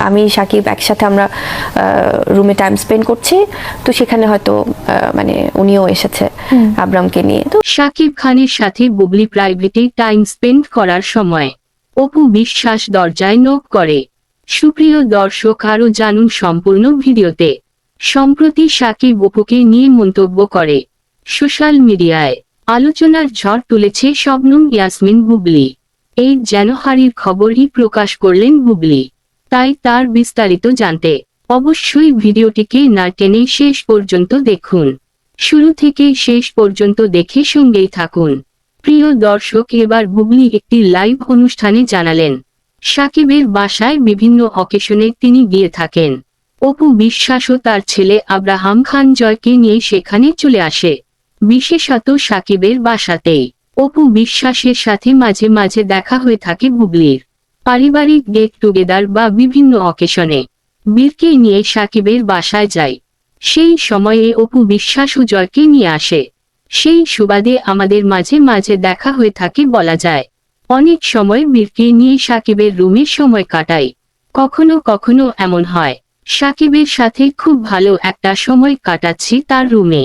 আমি সাকিব একসাথে আমরা রুমে টাইম স্পেন্ড করছি, তো সেখানে হয়তো মানে উনিও এসেছে আবরামকে নিয়ে। তো শাকিব খানের সাথে বুবলি প্রাইভেটে টাইম স্পেন্ড করার সময় অপু বিশ্বাস দরজায় নক করে। সুপ্রিয় দর্শক, আরও জানুন সম্পূর্ণ ভিডিওতে। সম্প্রতি শাকিব অপুকে নিয়ে মন্তব্য করে সোশ্যাল মিডিয়ায় আলোচনার ঝড় তুলেছে শবনম ইয়াসমিন বুবলি। এই যেন হারির খবরই প্রকাশ করলেন বুবলি। তাই তার বিস্তারিত জানতে অবশ্যই ভিডিওটিকে না টেনে শেষ পর্যন্ত দেখুন। শুরু থেকে শেষ পর্যন্ত দেখে সঙ্গেই থাকুন। প্রিয় দর্শক, এবার বুবলি একটি লাইভ অনুষ্ঠানে জানালেন শাকিবের বাসায় বিভিন্ন অকেশনে তিনি গিয়ে থাকেন। অপু বিশ্বাসও তার ছেলে আব্রাহাম খান জয়কে নিয়ে সেখানে চলে আসে, বিশেষত শাকিবের বাসাতেই। অপু বিশ্বাসের সাথে মাঝে মাঝে দেখা হয়ে থাকে বুবলির। পারিবারিক গেট টুগেদার বা বিভিন্ন অকেশনে বীরকে নিয়ে শাকিবের বাসায় যায়। সেই সময়ে অপু বিশ্বাস ও জয়কে নিয়ে আসে। সেই সুবাদে আমাদের মাঝে মাঝে দেখা হয়ে থাকে বলা যায়। অনেক সময় বীরকে নিয়ে শাকিবের রুমে সময় কাটাই। কখনো কখনো এমন হয় শাকিবের সাথে খুব ভালো একটা সময় কাটাচ্ছি তার রুমে,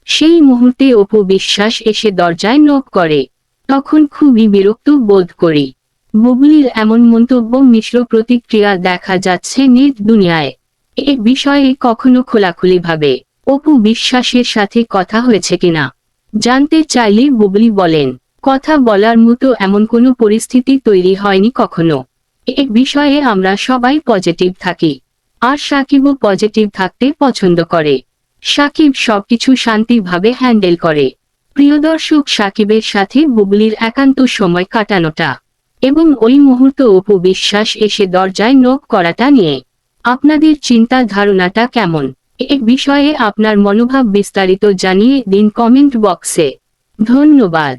সেই মুহূর্তে অপু বিশ্বাস এসে দরজায় নক করে। তখন খুবই বিরক্ত বোধ করি। বুবলির এমন মন্তব্য মিশ্র প্রতিক্রিয়া দেখা যাচ্ছে নেট দুনিয়ায়। এ বিষয়ে কখনো খোলাখুলিভাবে অপু বিশ্বাসের সাথে কথা হয়েছে কিনা জানতে চাইলে বুবলি বলেন, কথা বলার মতো এমন কোনো পরিস্থিতি তৈরি হয়নি কখনো। এ বিষয়ে আমরা সবাই পজিটিভ থাকি, আর সাকিবও পজিটিভ থাকতে পছন্দ করে। সাকিব সবকিছু শান্তিভাবে হ্যান্ডেল করে। প্রিয় দর্শক, সাকিবের সাথে বুবলির একান্ত সময় কাটানোটা এবং ওই মুহূর্তে অপু বিশ্বাস এসে দরজায় নক করাটা নিয়ে আপনাদের চিন্তা ধারণাটা কেমন? এ বিষয়ে আপনার মনোভাব বিস্তারিত জানিয়ে দিন কমেন্ট বক্সে। ধন্যবাদ।